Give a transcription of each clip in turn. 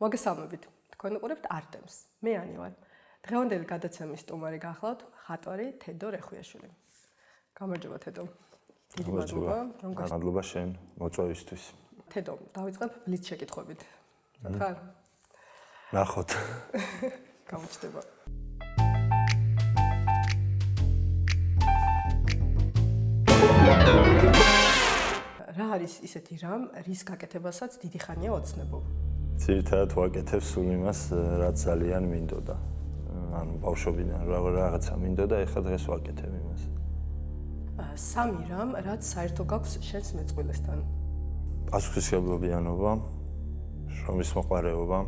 მოგესალმებით. თქვენ უყურებთ არტემს. მე ანი ვარ. დღევანდელი გადაცემის სტუმარი გახლავთ მხატვარი თედო რეხვიაშვილი. გამარჯობა თედო. დიდი მადლობა, რომ მადლობა შენ მოწვევისთვის. თედო, დავიწყებ ბლიც შეკითხვებით. ხარ? ნახოთ. გამოჩნდება. რა არის ისეთი რამ, რის გაკეთებასაც დიდი ხანია ოცნებობ? ძირითადად ვაკეთებ სულ იმას, რაც ძალიან მინდოდა. ანუ ბავშვობიდან რაღაცა მინდოდა, ეხლა დღეს ვაკეთებ იმას. სამი რამ, რაც საერთო გაქვს შენს მეწყვილესთან? პასუხისმგებლობიანობა, შრომის მოყვარეობა,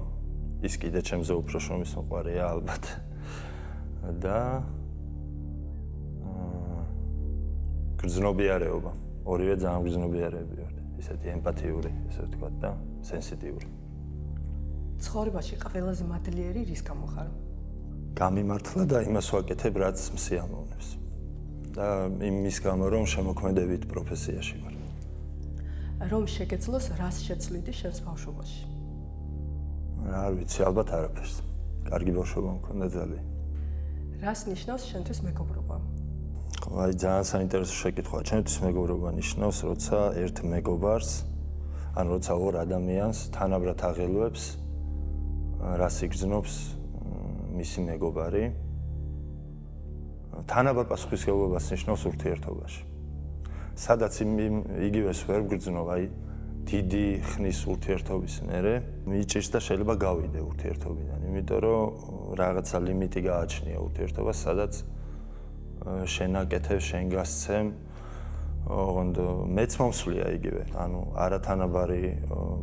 ის კიდე ჩემზე უფრო შრომის მოყვარეა ალბათ. და გრძნობიარეობა. ორივე ძალიან გრძნობიარეები ვართ. ისეთი ემპათიური, ესე ვთქვათ და სენსიტიური. ცხოვრებაში ყველაზე მადლიერი რის გამო ხარ? გამიმართლა და იმას ვაკეთებ, რაც მსიამოვნებს. და იმის გამო, რომ შემოქმედებით პროფესიაში ვარ. რომ შეგეძლოს, რას შეცვლიდი შენს ბავშვობაში? არ ვიცი, ალბათ არაფერს. კარგი ბავშვობა მქონდა ძალიან. რას ნიშნავს შენთვის მეგობრობა? აი ძალიან საინტერესო შეკითხვაა. ჩემთვის მეგობრობა ნიშნავს, როცა ერთ მეგობარს, ანუ როცა ორ ადამიანს თანაბრად აღელვებს, რას იგრძნობს მისი მეგობარი. თანაბრად პასუხისმგებლობას ნიშნავს ურთიერთობაში. სადაც იგივეს ვერ ვგრძნობ, აი დიდი ხნის ურთიერთობის მერე მიჭირს და შეიძლება გავიდე ურთიერთობიდან, იმიტომ რომ რაღაცა ლიმიტი გააჩნია ურთიერთობას, სადაც შენ აკეთებ, შენ გასცემ, ოღონდ მეც მომსვლია იგივე, ანუ არათანაბარი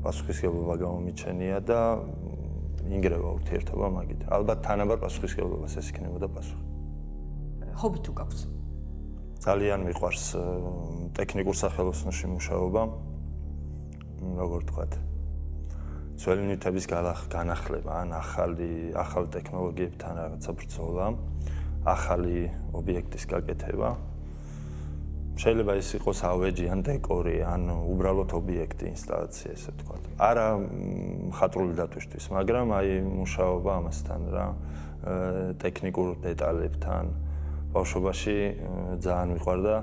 პასუხისმგებლობა გამომიჩენია და ინგრევა ურთიერთობა მაგით. ალბათ თანაბარ პასუხისმგებლობას ეს იქნებოდა პასუხი. ჰობი თუ გაქვს? ძალიან მიყვარს ტექნიკურ სახელოსნოში მუშაობა. როგორ ვთქვათ, ძველი ნივთების განახლება, ან ახალ ტექნოლოგიებთან რაღაცა ბრძოლა, ახალი ობიექტის გაკეთება. შეიძლება ის იყოს ავეჯი, ან დეკორი, ან უბრალოდ ობიექტი, ინსტალაცია, ესე ვთქვათ. არა მხატვრული დატვირთვის, მაგრამ აი მუშაობა ამასთან რა, ტექნიკურ დეტალებთან. ბავშვობაში ძალიან მიყვარდა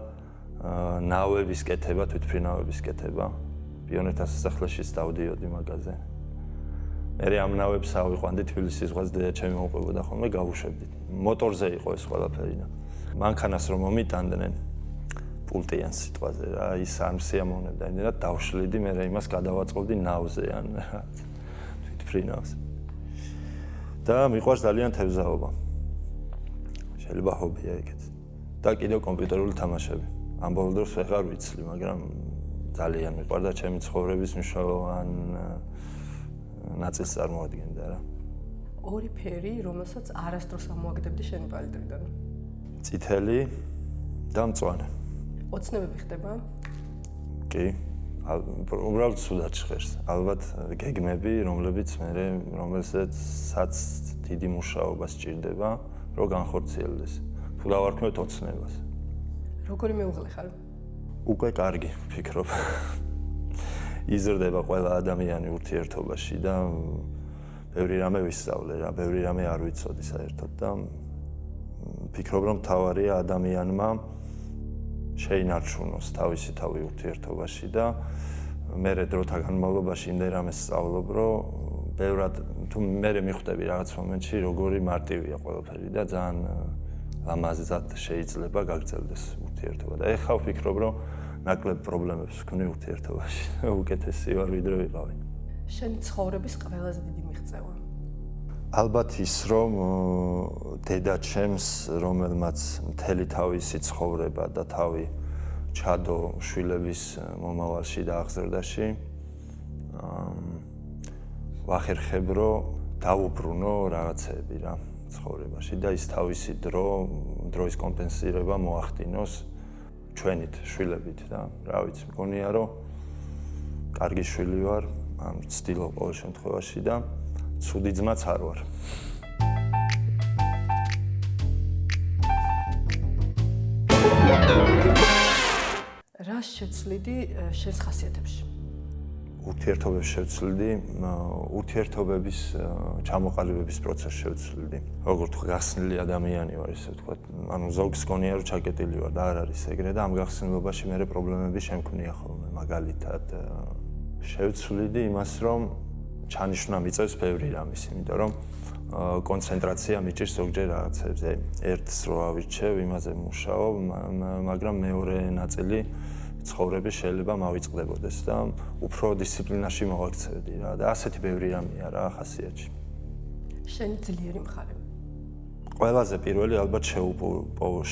ნავების კეთება, თვითმფრინავების კეთება. პიონერთა სასახლეში დავდიოდი მაგაზე. მე ამ ნავებს ავიყვანდი თბილისის ზღვას, დედაჩემი მოუყვებოდა ხოლმე, გავუშვებდით. მოტორზე იყო ეს ყველაფერი და მანქანას რომ მომიტანდნენ პულტიან სიტყვაზე რა, ის არ მსიამოვნებდა, იმდენად დავშლიდი, მე იმას გადავაწყობდი ნავზე ან რაღაც თვითმფრინავს. და მიყვარს ძალიან თევზაობა. შეიძლება ჰობია ეგეც. და კიდევ კომპიუტერული თამაშები. ამ ბოლო დროს ვეღარ ვიცლი, მაგრამ ძალიან მიყვარდა ჩემი ცხოვრების მნიშვნელოვან ნაწილს წარმოადგენდა რა. ორი ფერი, რომელსაც არასდროს ამოაგდებდი შენი პალიტრიდან. წითელი და მწვანე. ოცნებები ხდება? კი. უბრალოდ სუდად ჟღერს. ალბათ გეგმები, რომელსაც დიდი მუშაობა სჭირდება, რომ განხორციელდეს. თუ დავარქმევთ ოცნებას. როგორი მეუღლე ხარ? უკვე კარგი, ვფიქრობ. იზრდება ყველა ადამიანი ურთიერთობაში და ბევრი რამე ვისწავლე რა, ბევრი რამე არ ვიცოდი საერთოდ და ვფიქრობ, რომ მთავარია ადამიანმა შეინარჩუნოს თავისი თავი ურთიერთობაში და მე დროთა განმავლობაში იმდენ რამეს სწავლობ, რომ ბევრად თუ მე მიხვდები რაღაც მომენტში, როგორი მარტივია ყველაფერი და ძალიან ლამაზად შეიძლება გაგრძელდეს ურთიერთობა და ეხლა ვფიქრობ, რომ ნაკლებ პრობლემებს ვქნი ურთიერთობაში. უკეთესი ვარ ვიდრე ვიყავი. შენი ცხოვრების ყველაზე დიდი მიღწევა? ალბათ ის, რომ დედაჩემს, რომელმაც მთელი თავისი ცხოვრება და თავი ჩადო შვილების მომავალში და აღზრდაში, ვახერხებ, რომ დავუბრუნო რაღაცები რა ცხოვრებაში და ის თავისი დროის კომპენსირება მოახდინოს ჩვენით, შვილებით და რა ვიცი, მგონია, რომ კარგი შვილი ვარ, ვცდილობ ყოველ შემთხვევაში და ცუდი ძმაც არ ვარ. რას შეცვლიდი შენს ხასიათებში? ურთიერთობებს შევცვლიდი, ურთიერთობების ჩამოყალიბების პროცესს შევცვლიდი. Როგორ თქვა, გახსნილი ადამიანი ვარ, ესე ვთქვა. ანუ ზოგს გონია რომ ჩაკეტილი ვარ და არ არის ეგრე და ამ გახსნილობაში მე პრობლემები შემქმნია ხოლმე, მაგალითად შევცვლიდი იმას, რომ ჩანიშვნა მიწევს ბევრი რამის, იმიტომ რომ კონცენტრაცია მიჭირს ზოგჯერ რაღაცებზე. ერთს რო ავირჩევ, იმაზე მუშაობ, მაგრამ მეორე ნაწილი ცხოვრების შეიძლება მავიწყდებოდეს და უფრო დისციპლინაში მოვაქცევდი რა და ასეთი ბევრი რამეა რა ხასიათში. შენი ძლიერი მხარე. ყველაზე პირველი ალბათ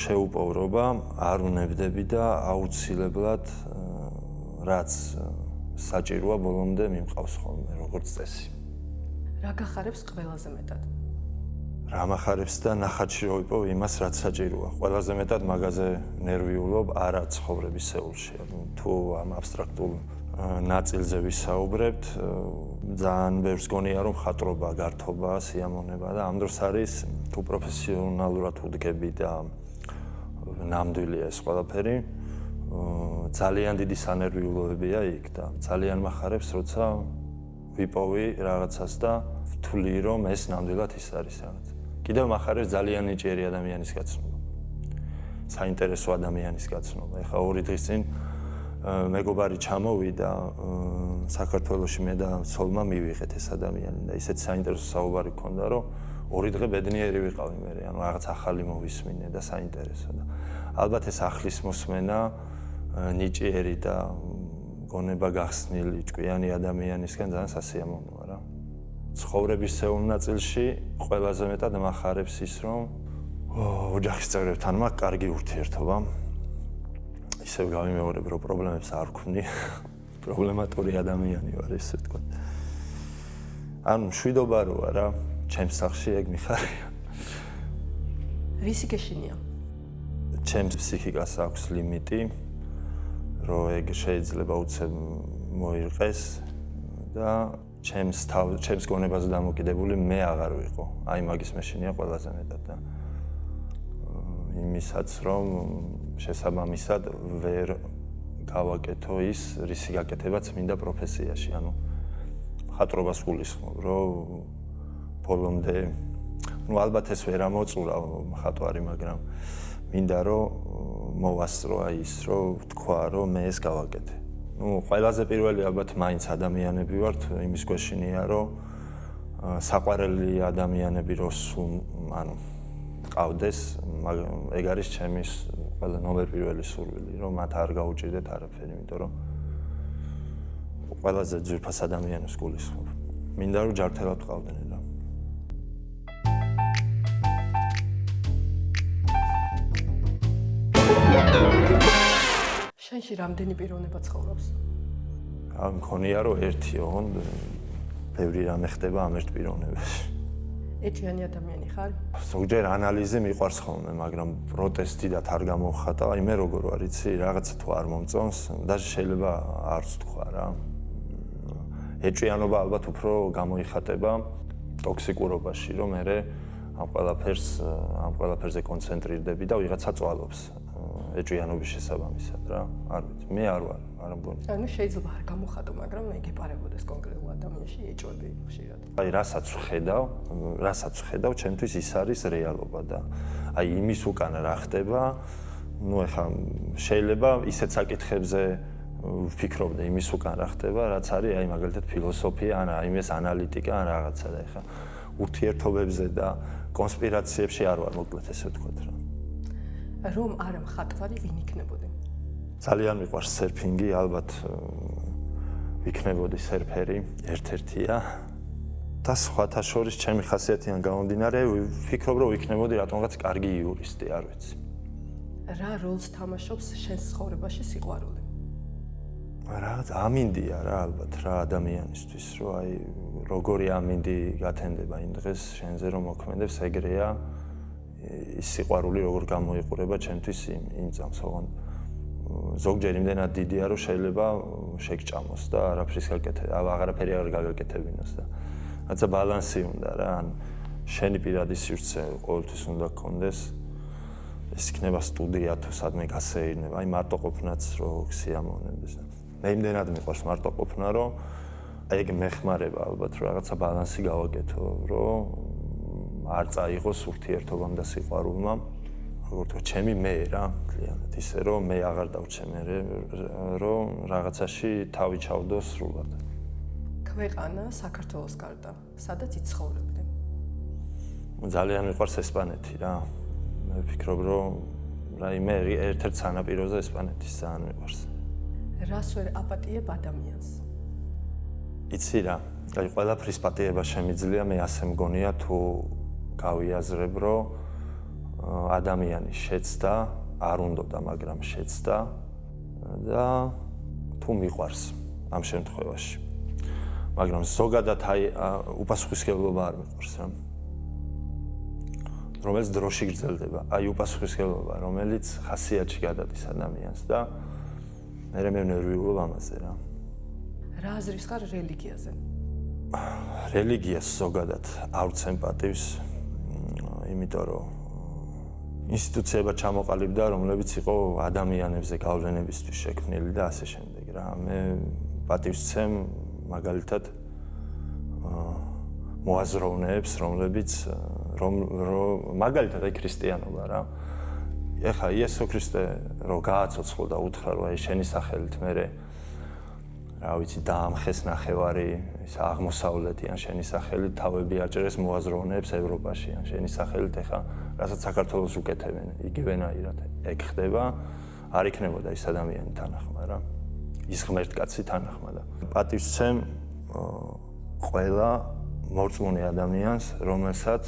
შეუპოვრობა, არ უნებდები და აუცილებლად რაც საჭიროა ბოლომდე მიმყავს ხოლმე როგორც წესი. რა გახარებს ყველაზე მეტად? რა მახარებს და ნახატში რო ვიპოვ იმას რაც საჭიროა. ყველაზე მეტად მაგაზე ნერვიულობ არა ცხოვრების სეულში. თუ ამ აბსტრაქტულ ნაწილზე ვისაუბრებთ, ძალიან ბევრს გონია რომ ხატრობა, გართობა, სიამოვნება და ამ დროს არის თუ პროფესიონალურად ვდგები და ნამდვილია ეს ყველაფერი, ძალიან დიდი სანერვიულობებია იქ და ძალიან მახარებს, როცა ვიპოვი რაღაცას და ვთვლი რომ ეს ნამდვილად ის არის რაღაც. კიდევ მახარებს ძალიან ნიჭიერი ადამიანის გაცნობა. საინტერესო ადამიანის გაცნობა. ეხლა 2 დღის წინ მეგობარი ჩამოვიდა საქართველოში მე და ცოლმა მივიღეთ ეს ადამიანი და ისეთ საინტერესო საუბარი გქონდა რომ 2 დღე ბედნიერი ვიყავი მე, ანუ რაღაც ახალი მოვისმინე და საინტერესო და ალბათ ეს ახლის მოსმენა ნიჭიერი და გონება გახსნილი ჭკვიანი ადამიანისგან ძალიან სასიამოვნოა რა. ცხოვრების სეულ ნაწილში ყველაზე მეტად მახარებს ის რომ ოჯახის წევრებთან მაქვს კარგი ურთიერთობა. ისევ გავიმეორებ რომ პრობლემებს არ ვქმნი. პრობლემატური ადამიანი ვარ ესე ვთქვა. ანუ მშვიდობა როა რა, ჩემს სახლში ეგ მიხარია. რისი გეშინია? ჩემს ფსიქიკას აქვს ლიმიტი, რომ ეგ შეიძლება უცებ მოირყეს და ჩემს გონებაზე დამოკიდებული მე აღარ ვიყო. აი მაგის მეშინია ყველაზე მეტად და იმისაც რომ შესაბამისად ვერ გავაკეთო ის, რისი გაკეთებაც მინდა პროფესიაში, ანუ მხატვრობას გულისხმობ, რომ ბოლომდე, ну ალბათ ეს ვერ ამოწურა მხატვარი, მაგრამ მინდა რომ მოვასწრო აი ის, რომ ვთქვა, რომ მე ეს გავაკეთე. ну ყველაზე პირველი ალბათ მაინც ადამიანები ვართ, იმის გვეშინია, რომ საყვარელი ადამიანები რო სულ, ანუ ყავდეს, ეგ არის ჩემი ყველა ნომერ პირველი სურვილი, რომ მათ არ გაუჭირდეთ არაფერი, იმიტომ რომ ყველაზე ძვირფას ადამიანებს გულისხმობ. მინდა რომ ჯართელად ყავდნენ რა. შენში რამდენი პიროვნება ცხოვრობს? მქონია რომ ერთიო, ბევრი რამე ხდება ამ ერთ პიროვნებაში. ეჭვიანი ადამიანი ხარ? ზოგჯერ ანალიზი მიყვარს ხოლმე, მაგრამ პროტესტი და არ გამოვხატა, აი მე როგორ ვარ, იცი, რაღაცა თუ არ მომწონს, და შეიძლება არც თქვა რა. ეჭვიანობა ალბათ უფრო გამოიხატება ტოქსიკურობაში, რომ მე ამ ყველაფერზე კონცენტრირდები და ვიღაცა წვალობს ეჭვიანობის შესაბამისად რა. არ ვიცი, მე არ ვარ, არ მგონი. ანუ შეიძლება არ გამოხატო, მაგრამ ეგეპარებოდეს კონკრეტულ ადამიანში ეჭვები ხშირად. აი რასაც ვხედავ, ჩემთვის ის არის რეალობა და აი იმის უკან რა ხდება, ну ეხლა შეიძლება ისეთ საკითხებზე ვფიქრობდე იმის უკან რა ხდება, რაც არის აი მაგალითად ფილოსოფია, ან აი ეს ანალიტიკა, ან რაღაცა და ეხლა ურთიერთობებზე და კონსპირაციებში არ ვარ მოკლედ ესე ვთქვათ რა. რომ არა მხატვარი, ვინ იქნებოდი? ძალიან მიყვარს სერფინგი, ალბათ ვიქნებოდი სერფერი, ერთ-ერთია. და სხვათა შორის ჩემი ხასიათიდან გამომდინარე, ვფიქრობ რომ ვიქნებოდი რატომღაც კარგი იურისტი, არ ვიცი. რა როლს თამაშობს შენს ცხოვრებაში სიყვარული? რაღაც ამინდია რა ალბათ რა ადამიანისთვის, რომ აი როგორი ამინდი გათენდება იმ დღეს შენზე რომ მოქმედებს, ეგრეა ის სიყვარული როგორ გამოიყურება ჩემთვის იმ წამს, ოღონდ ზოგჯერ იმდენად დიდია, რომ შეიძლება შეგჭამოს და აღარაფერი არ გაგაკეთებინოს და რაცა ბალანსი უნდა რა, ან შენი პირადი სივრცე ყოველთვის უნდა გქონდეს, ეს იქნება სტუდია თუ სადმე გასეირნება, აი მარტო ყოფნაც რო სიამოვნებდეს და მე იმდენად მიყვარს მარტო ყოფნა, რომ აი ეგ მეხმარება ალბათ რომ რაღაცა ბალანსი გავაკეთო, რომ არ წაიღოს ურთიერთობამ და სიყვარულმა. როგორ თქვა, ჩემი მე რა, კლიანად ისე რომ მე აღარ დავჩე მე რომ რაღაცაში თავი ჩავდო სრულად. ქვეყანა საქართველოს გარდა, სადაც იცხოვრებდი? ძალიან მიყვარს ესპანეთი რა. მე ვფიქრობ რომ რაიმე ერთ-ერთ სანაპიროზე ესპანეთის ძალიან მიყვარს. რას ვერ აპატიებ ადამიანს? იცი რა, აი ყველაფრის პატიება შემიძლია, მე ასე მგონია თუ გავიაზრებ რომ ადამიანი შეცდა, არ უნდოდა, მაგრამ შეცდა და თუ მიყვარს ამ შემთხვევაში. მაგრამ ზოგადად აი უპასუხისმგებლობა არ მიყვარს რა. რომელიც დროში გრძელდება, აი უპასუხისმგებლობა, რომელიც ხასიათში გადადის ადამიანს და მე ნერვიულობ ამაზე რა. რა აზრის ხარ რელიგიაზე? რელიგიას ზოგადად არ ვცემ პატივს, იმიტომ რომ ინსტიტუციებად ჩამოყალიბდა, რომლებიც იყო ადამიანებზე გავლენებისთვის შექმნილი და ასე შემდეგ რა. მე პატივს ვცემ მაგალითად მოაზროვნეებს, რომლებიც მაგალითად აი ქრისტიანობა რა. ეხლა იესო ქრისტე რო გააცოცხლო და უთხრა რომ აი შენი სახელით მე რა ვიცი დაამხეს ნახევარი ის აღმოსავლეთი ან შენი სახელით თავები აჭერეს მოაზროვნეებს ევროპაში ან შენი სახელით ეხლა რასაც საქართველოს უკეთებენ იგივენაირად ეგ ხდება არ იქნებოდა ის ადამიანი თანახმა რა ის ღმერთკაცი თანახმა და პატივს ვცემ ყველა მორწმუნე ადამიანს რომელსაც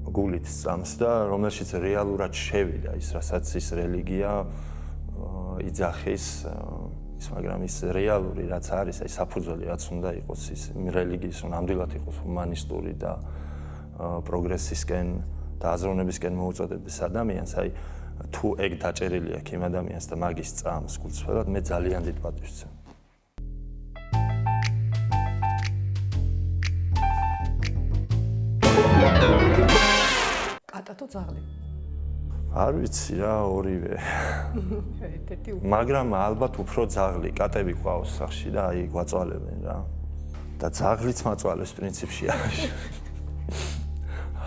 გულით სწამს და რომელშიც რეალურად შევიდა ის რასაც ის რელიგია იძახის ის მაგრამ ის რეალური რაც არის აი საფუძველი რაც უნდა იყოს ის რელიგიის ნამდვილად იყოს ჰუმანისტური და პროგრესისკენ და აზროვნებისკენ მოუწოდებდეს ადამიანს აი თუ ეგ დაჭერილი აქვს იმ ადამიანს და მაგის სწამს გულწრფელად მე ძალიან დიდ პატივს ვცემ კატათო ძაღლი? არ ვიცი რა ორივე. მაგრამ ალბათ უფრო ძაღლი, კატები ყავს სახში და აი გვაწვალებენ რა. და ძაღლიც მაწვალებს პრინციპში არის.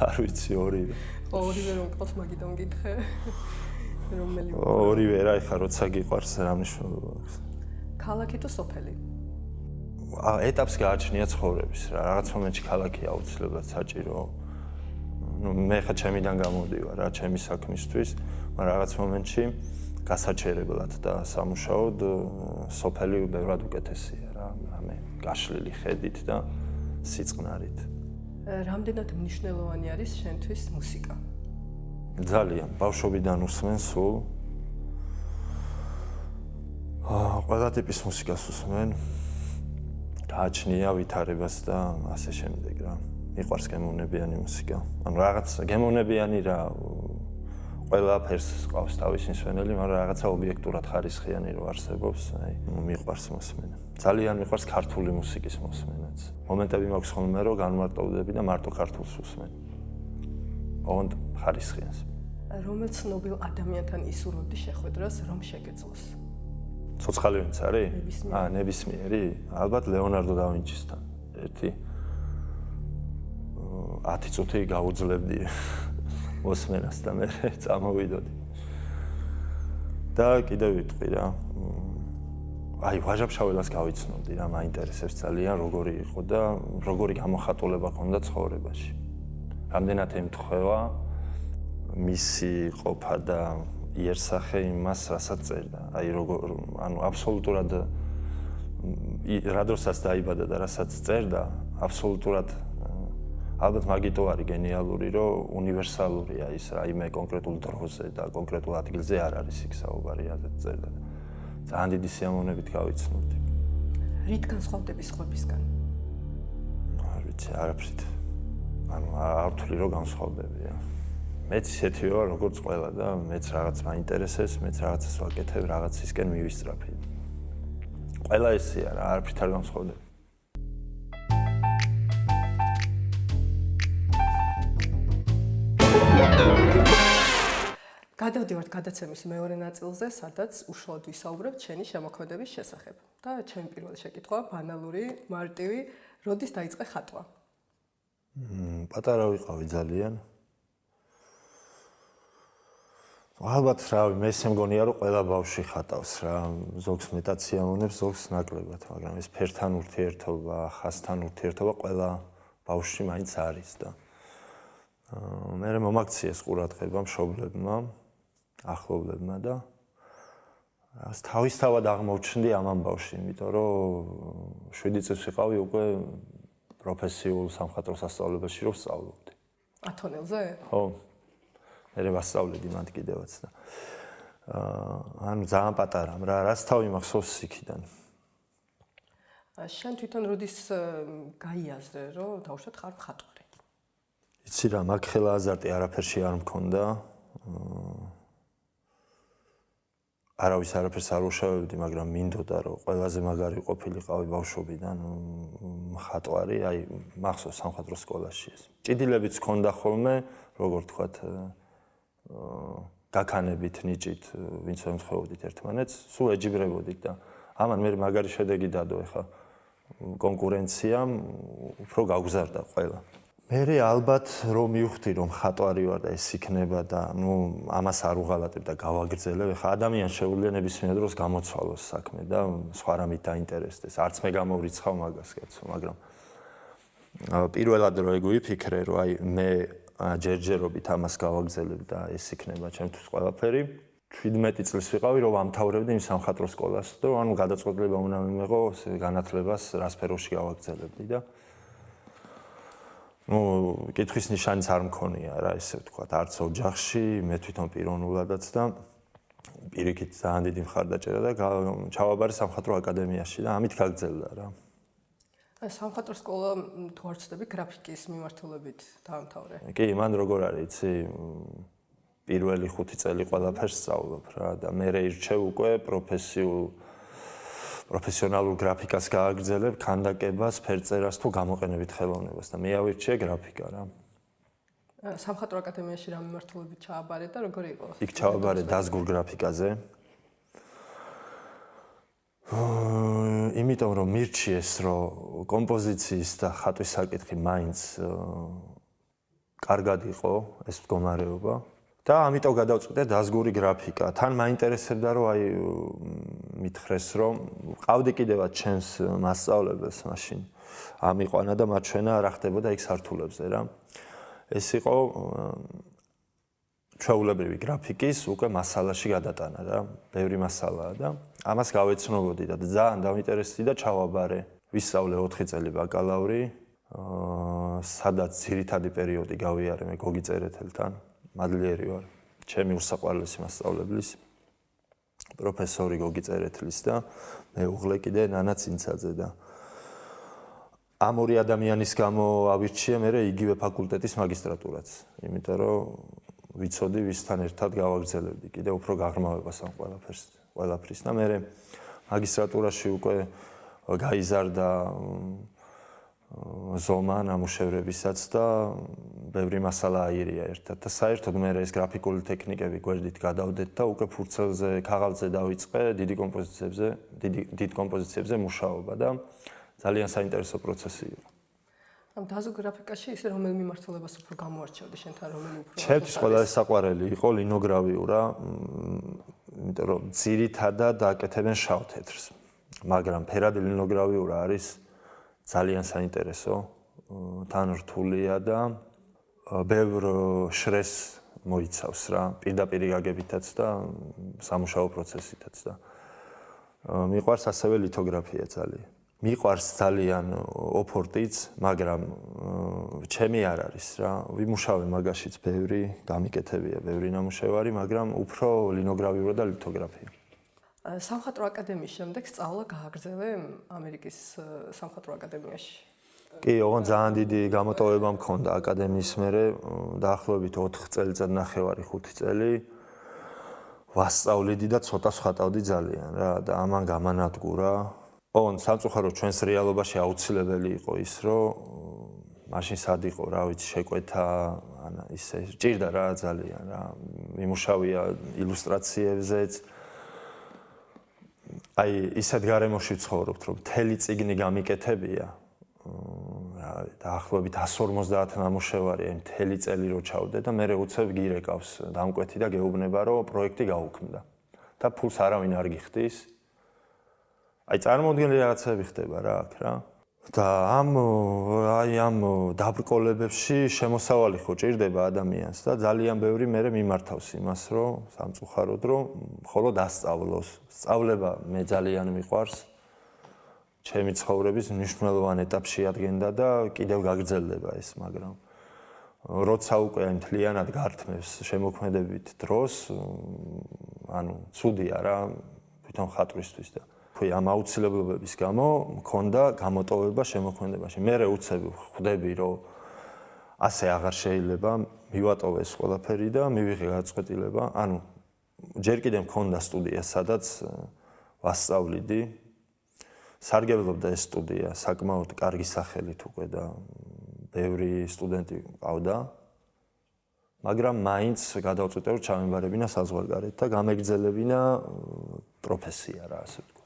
არ ვიცი ორივე. ორივე რომ ყავს მაგიდან გითხე. რომელი? ორივე რა ეხა როცა გიყვარს რა მნიშვნელობა აქვს. ქალაქი თუ სოფელი? ეტაპს გააჩნია ცხოვრების რა. რაღაც მომენტში ქალაქი აუცილებლად საჭირო. მე ხა ჩემიდან გამოდივარ რა ჩემი საქმისთვის, მაგრამ რაღაც მომენტში გასაჩერებლად და სამუშაოდ სოფელი ბევრად უკეთესია რა, მე გაშლილი ხედით და სიწყნარით. რამდენად მნიშვნელოვანი არის შენთვის მუსიკა? ძალიან, ბავშვობიდან უსმენ სულ. ყველა ტიპის მუსიკას უსმენ. გააჩნია ვითარებას და ასე შემდეგ რა. მიყვარს გემოვნებიანი მუსიკა. ანუ რაღაც გემოვნებიანი რა ყველაფერს ყავს თავისი მსვენელი, მაგრამ რაღაცა ობიექტურად ხარისხიანი რო არსებობს, აი, მიყვარს მოსმენა. ძალიან მიყვარს ქართული მუსიკის მოსმენაც. მომენტები მაქვს ხოლმე რომ განმარტოვდები და მარტო ქართულს უსმენ. ოღონდ ხარისხიანს. რომელ ცნობილ ადამიანთან ისურვებდი შეხვედრას, რომ შეგეძლოს? ცოცხალი ვინც არის? ნებისმიერი? ალბათ ლეონარდო და ვინჩისთან. ერთი 10 წუთი გაუძლებდი მოსმენას და მე წამოვიდოდი. და კიდევ ვიტყვი რა. აი ვაჟა-ფშაველას გავიცნობდი რა, მაინტერესებს ძალიან როგორი იყო და როგორი გამოხატულება ჰქონდა ცხოვრებაში. რამდენად ემთხვევა მისი ყოფა და იერსახე იმას, რასაც წერდა. აი როგორ ანუ აბსოლუტურად რა დროსაც დაიბადა და რასაც წერდა, აბსოლუტურად ალბათ მაგიტო არის გენიალური, რომ უნივერსალურია ის რაიმე კონკრეტულ დროზე და კონკრეტულ ადგილზე არ არის იქ საუბარი, ასეთ წერდა. ძალიან დიდი სიამოვნებით გავიცნობდი. რით განსხვავდები სხვებისგან? არ ვიცი, არაფრით. ანუ არ ვთვლი რომ განსხვავდები რა. მეც ისეთი ვარ, როგორც ყველა და მეც რაღაც მაინტერესებს, მეც რაღაცას ვაკეთებ, რაღაცისკენ მივისწრაფი. ყველა ესეა რა, არაფრით არ განსხვავდები. გადავდივართ გადაცემის მეორე ნაწილზე, სადაც უშუალოდ ვისაუბრებთ შენი შემოქმედების შესახებ. და ჩემი პირველი შეკითხვა, ბანალური, მარტივი, როდის დაიწყე ხატვა? პატარა ვიყავი ძალიან. ალბათ რავი, მე ესე მგონია რომ ყველა ბავშვი ხატავს რა, ზოგს მეტად სიამოვნებს, ზოგს ნაკლებად, მაგრამ ეს ფერთან ურთიერთობა, ხასთან ურთიერთობა ყველა ბავშვში მაინც არის და მე მომაქციეს ყურადღება მშობლებმა, ახლობლებმა და თავისთავად აღმოჩნდი ამ ამბავში, იმიტომ რომ 7 წელს ვიყავი უკვე პროფესიულ სამხატვრო სასწავლებელში რომ ვსწავლობდი. ათონელზე? ხო. მე ვასწავლედი მათ კიდევაც და ანუ ძალიან პატარამ რა, რაც თავი მახსოვს იქიდან. შენ თვითონ როდის გაიაზრე, რომ დავუშვათ ხარ მხატვარი? იცი რა, მაგ ხელა აზარტი არაფერში არ მქონდა. არავის არაფერს არ უშავებდი, მაგრამ მინდოდა რომ ყველაზე მაგარი ყოფილიყავი ბავშვობიდან მხატვარი, აი მახსოვს სამხატვრო სკოლაში ეს. ჭიდილებიც მქონდა ხოლმე, როგორ ვთქვათ, გაქანებით, ნიჭით, ვინც ემთხვეოდით ერთმანეთს, სულ ეჯიბრებოდით და ამან მე მაგარი შედეგი დადო ეხა კონკურენციამ უფრო გაგვზარდა ყველა. მე ალბათ რომ მივხვდი რომ ხატვარი ვარ და ეს იქნება და ნუ ამას არ უღალატებ და გავაგრძელებ, ეხა ადამიანს შეუძლია ნებისმიერ დროს გამოცვალოს საქმე და სხვა რამით დაინტერესდეს. არც მე გამოვრიცხავ მაგას კაცო, მაგრამ პირველად რო ეგ ვიფიქრე რომ აი მე ჯერჯერობით ამას გავაგრძელებ და ეს იქნება ჩემთვის ყველაფერი. 17 წელს ვიყავი რომ ვამთავრებდი იმ სამხატვრო სკოლას და ანუ გადაწყვეტილება უნდა მიმეღო განათლებას რა სფეროში გავაგრძელებდი და ну, კითხვის ნიშანიც არ მქონია რა, ესე ვთქვათ, არც ოჯახში, მე თვითონ პიროვნულადაც და პირიქით ძალიან დიდი მხარდაჭერა და ჩავაბარე სამხატვრო აკადემიაში და ამით გაგრძელდა რა. სამხატვრო სკოლა თუ არ ვცდები გრაფიკის მიმართულებით დაამთავრე. კი, მან როგორ არის, იცი, პირველი 5 წელი ყველაფერს სწავლობ რა და მე ირჩევ უკვე პროფესიონალურ გრაფიკას გააგრძელებ, ქანდაკებას, ფერწერას თუ გამოყენებით ხელოვნებას და მე ავირჩიე გრაფიკა რა. სამხატვრო აკადემიაში რა მიმართულებით ჩააბარე და როგორი იყო? იქ ჩავაბარე დაზგურ გრაფიკაზე. იმიტომ რომ მირჩიეს რომ კომპოზიციის და ხატვის საკითხი მაინც კარგად იყო ეს მდგომარეობა და ამიტომ გადავწყვიტე დაზგური გრაფიკა. თან მაინტერესებდა რომ აი მითხრეს რომ ყავდი კიდევაც ჩემს მასწავლებელს მაშინ ამიყვანა და მაჩვენა რა ხდებოდა იქ სართულებზე რა. ეს იყო ჩვეულებრივი გრაფიკის უკვე მასალაში გადატანა რა, ბევრი მასალაა და ამას გავეცნობოდი და ძალიან დავინტერესდი და ჩავაბარე. ვისწავლე 4 წელი ბაკალავრი, სადაც ძირითადი პერიოდი გავიარე მე გოგი წერეთელთან, მადლიერი ვარ, ჩემი უსაყვარლესი მასწავლებლის, პროფესორი გოგი წერეთლის და მეუღლე კიდე ნანა ცინცაძე და ამ ორი ადამიანის გამო ავირჩიე მე იგივე ფაკულტეტის მაგისტრატურაც, იმიტომ რომ ვიცოდი ვისთან ერთად გავაგრძელებდი კიდე უფრო გაღრმავებას ამ ყველაფრის და მე მაგისტრატურაში უკვე გაიზარდა ზომა ნამუშევრებისაც და ბევრი მასალა აირია ერთად და საერთოდ მე ეს გრაფიკული ტექნიკები გვერდით გადავდეთ და უკვე ფურცელზე, ქაღალდზე დავიწყე დიდ კომპოზიციებზე მუშაობა და ძალიან საინტერესო პროცესი იყო. ამ დაზგურ გრაფიკაში ისე რომელ მიმართულებას უფრო გამოარჩევდი შენთან რომელი უფრო? ჩემთვის ყველაზე საყვარელი იყო ლინოგრავიურა, იმიტომ რომ ძირითადად აკეთებენ შავ თეთრს. მაგრამ ფერადი ლინოგრავიურა არის ძალიან საინტერესო, თან რთულია და ბევრ შრეს მოიცავს რა, პირდაპირ გაგებითაც და სამუშაო პროცესითაც და მიყვარს ასევე ლითოგრაფია ძალიან. მიყვარს ძალიან ოფორტიც, მაგრამ ჩემი არ არის რა. ვიმუშავე მაგაშიც ბევრი, გამიკეთებია ბევრი ნამუშევარი, მაგრამ უფრო ლინოგრავიურა და ლითოგრაფია. სამხატვრო აკადემიის შემდეგ სწავლა გააგრძელე ამერიკის სამხატვრო აკადემიაში. კი, ოღონდ ძალიან დიდი გამოტოვება მქონდა აკადემიის მერე, დაახლოებით 4 წელიწად ნახევარი 5 წელი ვასწავლიდი და ცოტა ვხატავდი ძალიან რა და ამან გამანადგურა. ოღონდ სამწუხაროდ ჩვენს რეალობაში აუცილებელი იყო ის, რომ მაშინ სად იყო, რა ვიცი, შეკვეთა, ისე ჭირდა რა ძალიან რა. მიმუშავია ილუსტრაციებზეც. აი ისეთ გარემოში ვცხოვრობთ, რომ მთელი წიგნი გამიკეთებია. დაახლოებით 150 ნამუშევარი, აი მთელი წელი რო ჩავდე და მე უცებ გირეკავს დამკვეთი და გეუბნება, რომ პროექტი გაუქმდა. და ფულს არავინ არ გიხდის. აი წარმოუდგენელი რაღაცები ხდება რა აქ რა. და ამ დაბრკოლებებში შემოსავალი ხო ჭირდება ადამიანს და ძალიან ბევრი მე მიმართავს იმას, რომ სამწუხაროდ რომ მხოლოდ ასწავლოს. სწავლება მე ძალიან მიყვარს. ჩემი ცხოვრების მნიშვნელოვან ეტაპში ადგენდა და კიდევ გაგრძელდება ეს, მაგრამ როცა უკვე მთლიანად გართმევს შემოქმედებით დროს, ანუ ცუდია რა თვითონ ხატვრისთვის და ამ აუცილებლობების გამო მქონდა გამოტოვება შემოქმედებაში. მე უცებ ხვდები, რომ ასე აღარ შეიძლება მივატოვე ეს ყველაფერი და მივიღე გაწყვეტილება. ანუ ჯერ კიდევ მქონდა სტუდია, სადაც ვასწავლიდი. სარგებლობდა ეს სტუდია საკმაოდ კარგი სახელით უკვე და ბევრი სტუდენტი ყავდა. მაგრამ მაინც გადავწყვიტე, რომ ჩავემბარებინა საზღვარგარეთ და გამეგრძელებინა პროფესია რა ასე ვთქვათ.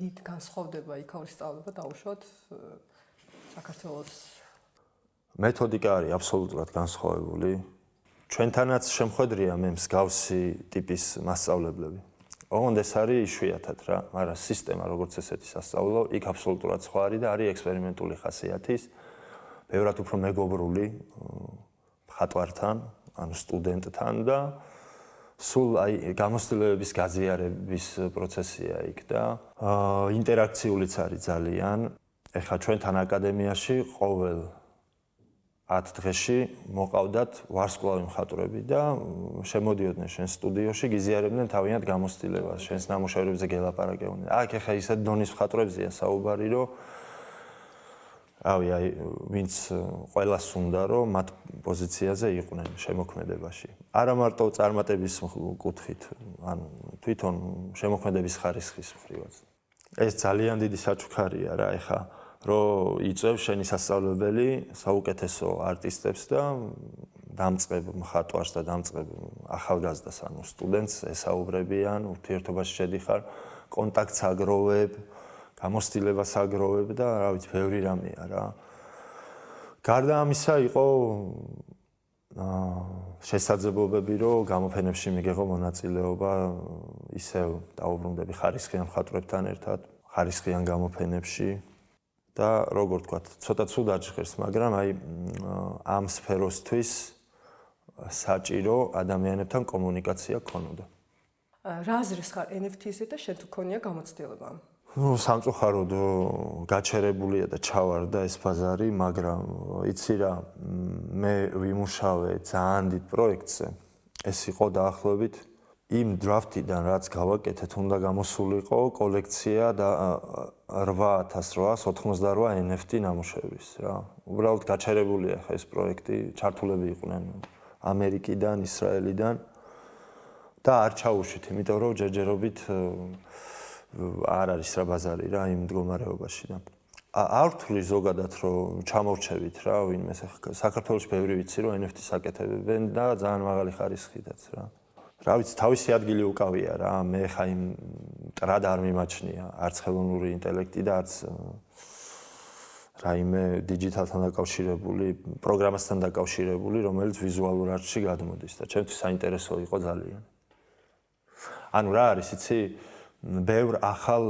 რით განსხვავდება იქაური სწავლება დაუშვათ საქართველოს? მეთოდიკა არის აბსოლუტურად განსხვავებული. ჩვენთანაც შემხვედრია მე მსგავსი ტიპის მასწავლებლები. ოღონდ ეს არის იშვიათად რა, მაგრამ სისტემა როგორც ესეთი სასწავლო, იქ აბსოლუტურად სხვა არის და არის ექსპერიმენტული ხასიათის, ბევრად უფრო მეგობრული მხატვართან, ანუ სტუდენტთან და სულ აი გამოცდილებების გაზიარების პროცესია იქ და ინტერაქციულიც არის ძალიან. ეხლა ჩვენთან აკადემიაში ყოველ 10 დღეში მოყავდათ ვარსკვლავი მხატვრები და შემოდიოდნენ შენ სტუდიოში, გიზიარებდნენ თავიანთ გამოცდილებას, შენს ნამუშევრებზე გელაპარაკებდნენ. აქ ეხლა ისეთ დონის მხატვრებზეა საუბარი, რომ აი ვინც ყველას უნდა რომ მათ პოზიციაზე იყვნენ შემოქმედებაში. არა მარტო წარმატების კუთხით, ანუ თვითონ შემოქმედების ხარისხის მხრივაც. ეს ძალიან დიდი საჩუქარია რა, ეხლა რომ იწევს შენი სასწავლებელი საუკეთესო არტისტებს და დამწყებ მხატვარს და დამწყებ ახალგაზრდას, ანუ სტუდენტს ესაუბრებიან, ურთიერთობაში შედიხარ, კონტაქტს აგროვებ, გამოცდილებას აგროვებ და რა ვიცი, ბევრი რამეა რა. გარდა ამისა იყო შესაძლებლობები, რომ გამოფენებში მიგეღო მონაწილეობა, ისევ დაუბრუნდები ხარისხიან მხატვრებთან ერთად, ხარისხიან გამოფენებში. და როგორ ვთქვათ, ცოტა ცუდ აჭირს, მაგრამ აი ამ სფეროსთვის საჭირო ადამიანებთან კომუნიკაცია გქონოდა. რა აზრის ხარ NFT-ზე და შენ თუ ქონია გამოცდილება? სამწუხაროდ გაჩერებულია და ჩავარდა ეს ბაზარი, მაგრამ იცი რა, მე ვიმუშავე ძალიან დიდ პროექტზე. ეს იყო დაახლოებით იმ დრაფტიდან, რაც გავაკეთეთ, უნდა გამოსულიყო კოლექცია და 8888 NFT ნამუშევრის რა. უბრალოდ გაჩერებულია ხა ეს პროექტი, ჩართულები იყვნენ ამერიკიდან, ისრაელიდან და არ ჩაუშვით, იმიტომ რომ ჯერჯერობით არ არის რა ბაზარი რა იმ მდგომარეობაში და არ ვთვლი ზოგადად რომ ჩამორჩევით რა ვინმე საქართველოში ბევრი ვიცი რომ NFT-ს აკეთებენ და ძალიან მაღალი ხარისხითაც რა. რა ვიცი, თავისი ადგილი უკავია რა, მე ხა იმ მტრად არ მიმაჩნია არც ხელოვნური ინტელექტი და არც რაიმე დიჯიტალთან დაკავშირებული, პროგრამასთან დაკავშირებული, რომელიც ვიზუალურ არტში გადმოდის და ჩემთვის საინტერესო იყო ძალიან. ანუ რა არის, იცი, ბევრ ახალ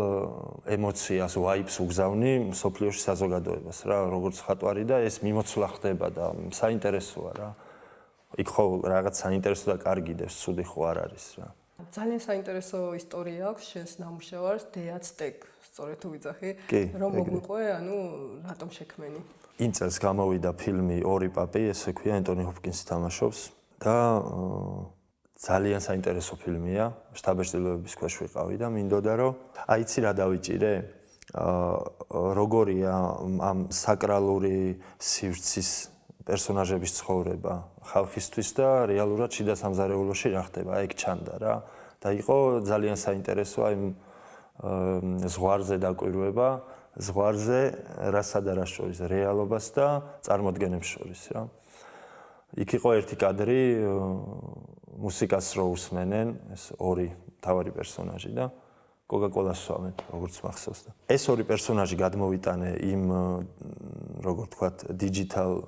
ემოციას, ვაიბს უგზავნი მსოფლიოში საზოგადოებას რა, როგორც ხატვარი და ეს მიმოცვლა ხდება და საინტერესოა რა. იქ ხო რაღაც საინტერესო და კარგი და ცუდი ხო არ არის რა. ძალიან საინტერესო ისტორია აქვს შენს ნამუშევარს დეაცტეკ, სწორედ თუ ვიძახი, რომ მოგვიყვე, ანუ რატომ შექმენი? იმ წელს გამოვიდა ფილმი ორი პაპი, ესე ქვია, ენტონი ჰოპკინსი თამაშობს და ძალიან საინტერესო ფილმია, შთაბეჭდილებების ქვეშ ვიყავი და მინდოდა რომ აიცი რა დავიჭირე? როგორია ამ საკრალური სივრცის პერსონაჟების ცხოვრება ხალხისთვის და რეალურად შიდა სამზარეულოში რა ხდება, ეგ ჩანდა რა. და იყო ძალიან საინტერესო აი ზღვარზე დაკვირვება, ზღვარზე რასა და რას შორის, რეალობას და წარმოდგენებს შორის რა. იქ იყო ერთი კადრი, მუსიკას რო უსმენენ, ეს ორი მთავარი პერსონაჟი და კოკა-კოლას სვამენ, როგორც მახსოვს და ეს ორი პერსონაჟი გადმოვიტანე იმ როგორ თქვათ, digital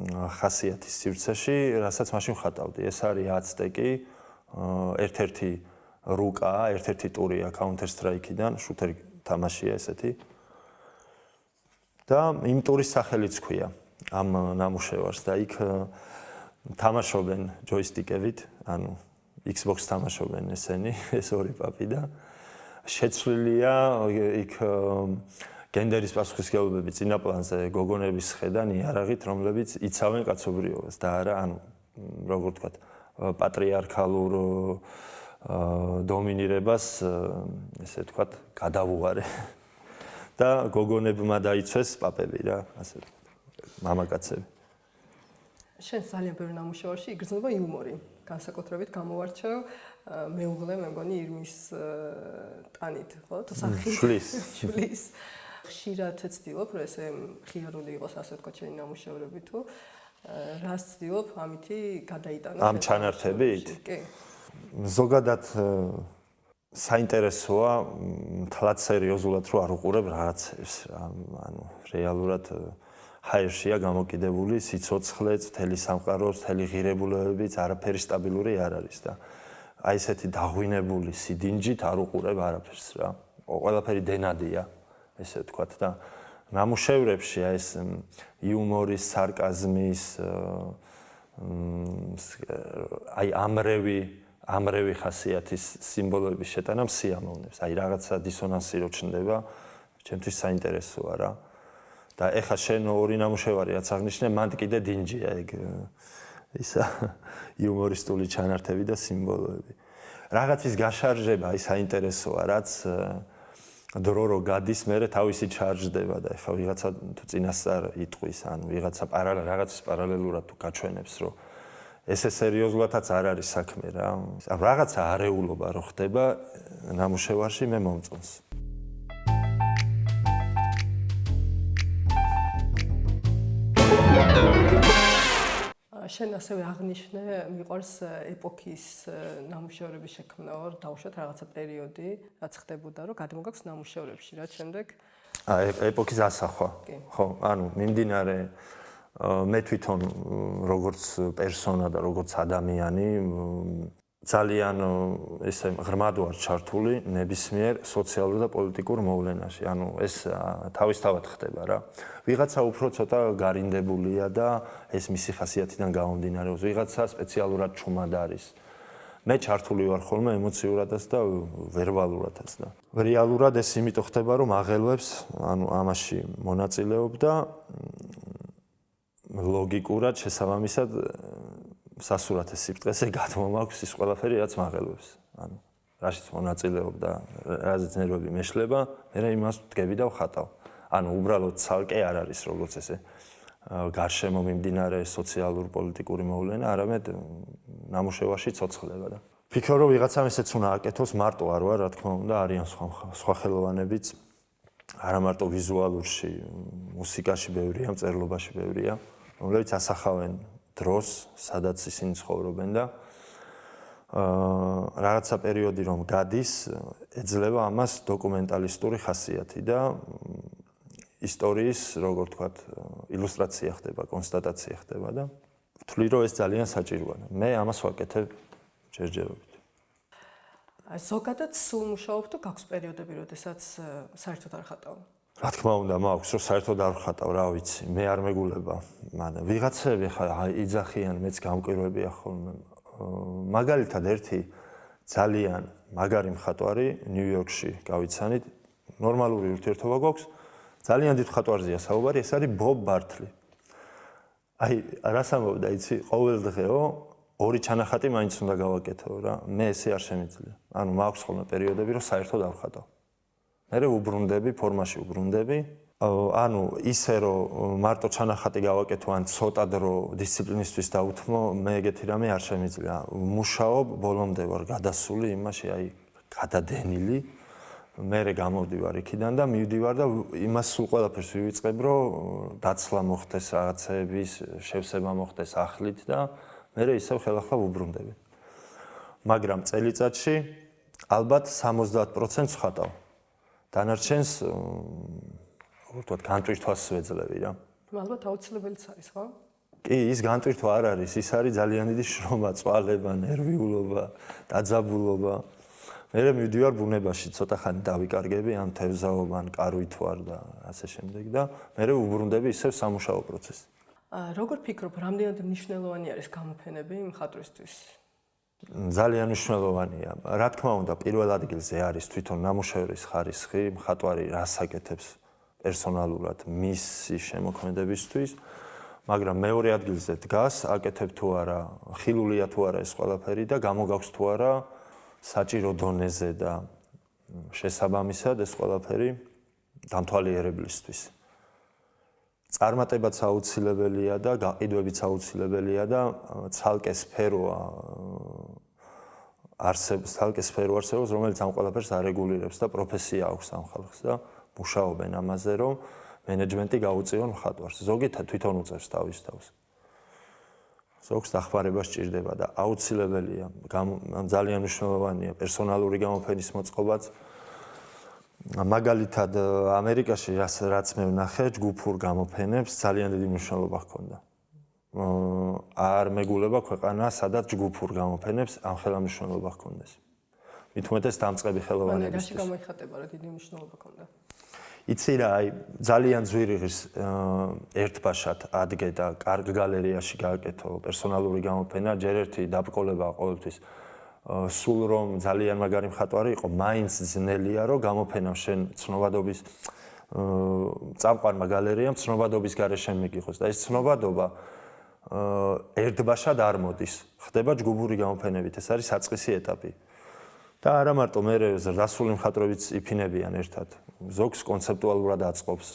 ხასიათის სივრცეში, რასაც მაშინ ხატავდი. ეს არის აცტეკი, ერთ-ერთი რუკა, ერთ-ერთი ტურია Counter Strike-დან, შუთერი თამაშია ესეთი. და იმ ტურის სახელიც ქვია ამ ნამუშევარს და იქ თამაშობენ ჯოისტიკებით, ანუ Xbox თამაშობენ ესენი, ეს ორი პაპი და შეცვლილია იქ გენდერის პასუხისმგებლობები წინაპლანზე გოგონების ხედან იარაღით, რომლებიც იცავენ კაცობრიობას და არა, ანუ როგორ ვთქვათ, პატრიარქალურ დომინირებას, ესე ვთქვათ, გადავუარე. და გოგონებმა დაიცვეს პაპები რა, ასე მამაკაცები. შენ ძალიან ბევრი ნამუშევარში იგრძნობა იუმორი. განსაკუთრებით გამოვარჩევ მეუღლე, მე მგონი ირმის ტანით, ხო? თუ სახით შulis. ხშირად ცდილობ, რომ ესე ხიარული იყოს, ასე ვთქვათ, შენი ნამუშევრები თუ რას ცდილობ ამითი გადაიტანო? ამ ჩანართებით? კი. ზოგადად საინტერესოა თლად სერიოზულად რო არ უყურებ რაღაცებს, ანუ რეალურად ჰაერშია გამოკიდებული სიცოცხლეც, მთელი სამყარო, მთელი ღირებულებებიც არაფერი სტაბილური არ არის და აი ესეთი დაღვინებული სიდინჯით არ უყურებ არაფერს რა. ყველაფერი დენადია, ესე ვთქვათ და ნამუშევრებში ეს იუმორის, სარკაზმის აი ამრევი ხასიათის სიმბოლოების შეტანა სიამოვნებს. აი რაღაცა დისონანსი რო ჩნდება, ჩემთვის საინტერესოა რა. და ეხა შენ ორი ნამუშევარი რაც აღნიშნე, მანდ კიდე დინჯია ეგ ისა იუმორისტული ჩანართები და სიმბოლოები. რაღაცის გაშარჟება აი საინტერესოა, რაც დრო რო გადის, მერე თავისი ჩარჯდება და ეხა ვიღაცა თუ წინასწარ იტყვის, ანუ ვიღაცა რაღაცის პარალელურად თუ გაჩვენებს, რომ ესე სერიოზულადაც არ არის საქმე რა. რაღაცა არეულობა რო ხდება ნამუშევარში მე მომწონს. შენ ასევე აღნიშნე, მიყვარს ეპოქის ნამუშევრების შექმნა, დავუშვათ რაღაცა პერიოდი, რაც ხდებოდა, რომ გადმოგაქვს ნამუშევრებში, რაც შემდეგ ეპოქის ასახვა. ხო, ანუ მიმდინარე მე თვითონ როგორც პერსონა და როგორც ადამიანი ძალიან ესე ღრმად ვარ ჩართული ნებისმიერ სოციალურ და პოლიტიკურ მოვლენაში. ანუ ეს თავისთავად ხდება რა. ვიღაცა უფრო ცოტა გარინდებულია და ეს მისი ხასიათიდან გამომდინარეობს. ვიღაცა სპეციალურად ჩუმად არის. მე ჩართული ვარ ხოლმე ემოციურადაც და ვერბალურადაც და რეალურად ეს იმიტომ ხდება, რომ აღელვებს, ანუ ამაში მონაწილეობ და ლოგიკურად შესაბამისად სასურათეს სიბრტყეზე გადმომაქვს ის ყველაფერი, რაც მაღელვებს. ანუ რაშიც მონაწილეობ და რაზეც ნერვები მეშლება, მე იმას ვდგები და ვხატავ. ანუ უბრალოდ ცალკე არ არის როგორც ესე გარშემო მიმდინარე სოციალურ პოლიტიკური მოვლენა, არამედ ნამუშევარში ცოცხლება და ფიქრობ, რომ ვიღაცამ ესეც უნდა აკეთოს, მარტო არ ვარ, რა თქმა უნდა, არიან სხვა ხელოვანებიც, არა მარტო ვიზუალურში, მუსიკაში ბევრია, მწერლობაში ბევრია, რომლებიც ასახავენ დროს, სადაც ისინი ცხოვრობენ და რაღაცა პერიოდი რომ გადის, ეძლევა ამას დოკუმენტალისტური ხასიათი და ისტორიის, როგორ ვთქვათ, ილუსტრაცია ხდება, კონსტატაცია ხდება და ვთვლი, რომ ეს ძალიან საჭიროა. მე ამას ვაკეთებ ჯერჯერობით. ზოგადად სულ მუშაობ თუ გაქვს პერიოდები, როდესაც საერთოდ არ ხატავ? რა თქმა უნდა, მაქვს, რომ საერთოდ არ ვხატავ, რა ვიცი, მე არ მეგულება. მაგრამ ვიღაცები ხა იძახიან, მეც გამკვირვებია ხოლმე. მაგალითად ერთი ძალიან მაგარი მხატვარი ნიუ-იორკში გავიცანით, ნორმალური ურთიერთობა გვაქვს. ძალიან დიდ მხატვარზეა საუბარი, ეს არის ბობ ბართლი. აი, რას ამბობდა, იცი, ყოველ დღეო ორი ჩანახატი მაინც უნდა გავაკეთო რა. მე ესე არ შემიძლია. ანუ მაქვს ხოლმე პერიოდები, რომ საერთოდ არ ვხატავ. მე უბრუნდები, ფორმაში უბრუნდები. ანუ ისე რომ მარტო ჩანახატი გავაკეთო, ან ცოტა დრო დისციპლინისთვის დავუთმო, მე ეგეთი რამე არ შემიძლია. მუშაობ, ბოლომდე ვარ გადასული იმაში, აი, გადადენილი, მერე გამოვდივარ იქიდან და მივდივარ და იმას სულ ყველაფერს ვივიწყებ, რომ დაცლა მოხდეს რაღაცეების, შევსება მოხდეს ახლით და მერე ისევ ხელახლა ვუბრუნდები. მაგრამ წელიწადში ალბათ 70%-ს ვხატავ. დანარჩენს როგორ ვთქვათ, განტვირთვას ვეძლევი რა. ალბათ აუცილებელიც არის, ხო? კი, ის განტვირთვა არ არის, ის არის ძალიან დიდი შრომა, წვალება, ნერვიულობა, დაძაბულობა. მე მივდივარ ბუნებაში, ცოტა ხანი დავიკარგები, ან თევზაობ, ან კარვით ვარ და ასე შემდეგ და მე ვუბრუნდები ისევ სამუშაო პროცესს. როგორ ფიქრობ, რამდენად მნიშვნელოვანი არის გამოფენები მხატვრისთვის? ძალიან მნიშვნელოვანია. რა თქმა უნდა, პირველ ადგილზე არის თვითონ ნამუშევრის ხარისხი, მხატვარი რას აკეთებს პერსონალურად მისი შემოქმედებისთვის, მაგრამ მეორე ადგილზე დგას, აკეთებ თუ არა, ხილულია თუ არა ეს ყველაფერი და გამოგაქვს თუ არა საჭირო დონეზე და შესაბამისად ეს ყველაფერი დამთვალიერებლისთვის. წარმატებაც აუცილებელია და გაყიდვებიც აუცილებელია და ცალკე სფერო არსებობს, რომელიც ამ ყველაფერს არეგულირებს და პროფესია აქვს ამ ხალხს და მუშაობენ ამაზე, რომ მენეჯმენტი გაუწიონ მხატვარს. ზოგი თვითონ უწევს თავის თავს. ზოგს დახმარება სჭირდება და აუცილებელია, ძალიან მნიშვნელოვანია პერსონალური გამოფენის მოწყობაც. მაგალითად, ამერიკაში რაც მე ვნახე, ჯგუფურ გამოფენებს ძალიან დიდი მნიშვნელობა ჰქონდა. არ მეგულება ქვეყანა, სადაც ჯგუფურ გამოფენებს ამ ხელა მნიშვნელობა ჰქონდეს. მით უმეტეს დამწყები ხელოვანებისთვის. რაში გამოიხატება, რა დიდი მნიშვნელობა ჰქონდა? იცი რა, ძალიან ძვირიღის ერთბაშად ადგე და კარგ გალერეაში გააკეთო პერსონალური გამოფენა, ჯერ ერთი დაბრკოლება ყოველთვის. სულ რომ ძალიან მაგარი მხატვარი იყო, მაინც ძნელია, რომ გამოფენა შენ ცნობადობის წამყვანმა გალერეამ ცნობადობის გარეშე მიგიღოს და ეს ცნობადობა ერთბაშად არ მოდის. ხდება ჯგუფური გამოფენებით, ეს არის საწყისი ეტაპი. და არა მარტო მე დასული მხატვრებიც იფინებიან ერთად. ზოგს კონცეპტუალურად აწყობს,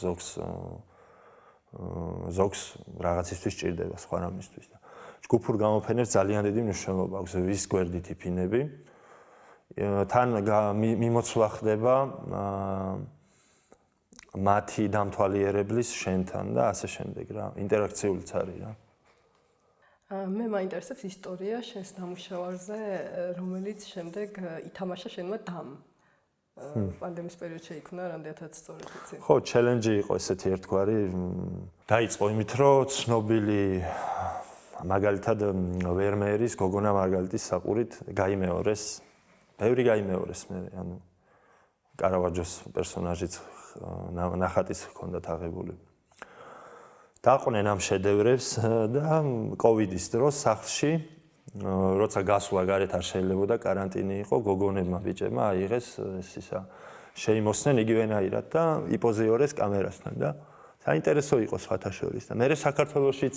ზოგს რაღაცისთვის სჭირდება სხვა რამისთვის და ჯგუფურ გამოფენებს ძალიან დიდი მნიშვნელობა აქვს, ვის გვერდით იფინები. თან მიმოცვლა ხდება მათი დამთვალიერებლის შენთან და ასე შემდეგ რა, ინტერაქციულიც არის რა. მე მაინტერესებს ისტორია შენს ნამუშევარზე, რომელიც შემდეგ ითამაშა შენმა დამ. პანდემიის პერიოდში იქნა, რამდენადაც სწორად ვიცი. ხო, ჩელენჯი იყო ესეთი ერთგვარი. დაიწყო იმით, რომ ცნობილი მაგალითად ვერმეერის გოგონა მარგალიტის საყურით გაიმეორეს. ბევრი გაიმეორეს მე, ანუ კარავაჯოს პერსონაჟიც ნახატის ჰქონდათ აღებული. დაყვნენ ამ შედევრებს და კოვიდის დროს სახლში, როცა გასვლა გარეთ არ შეიძლებოდა, კარანტინი იყო, გოგონებმა ბიჭებმა აიღეს ისა შეიმოსნენ იგივენაირად და იპოზიორეს კამერასთან და საინტერესო იყო სხვათა შორის და მე საქართველოშიც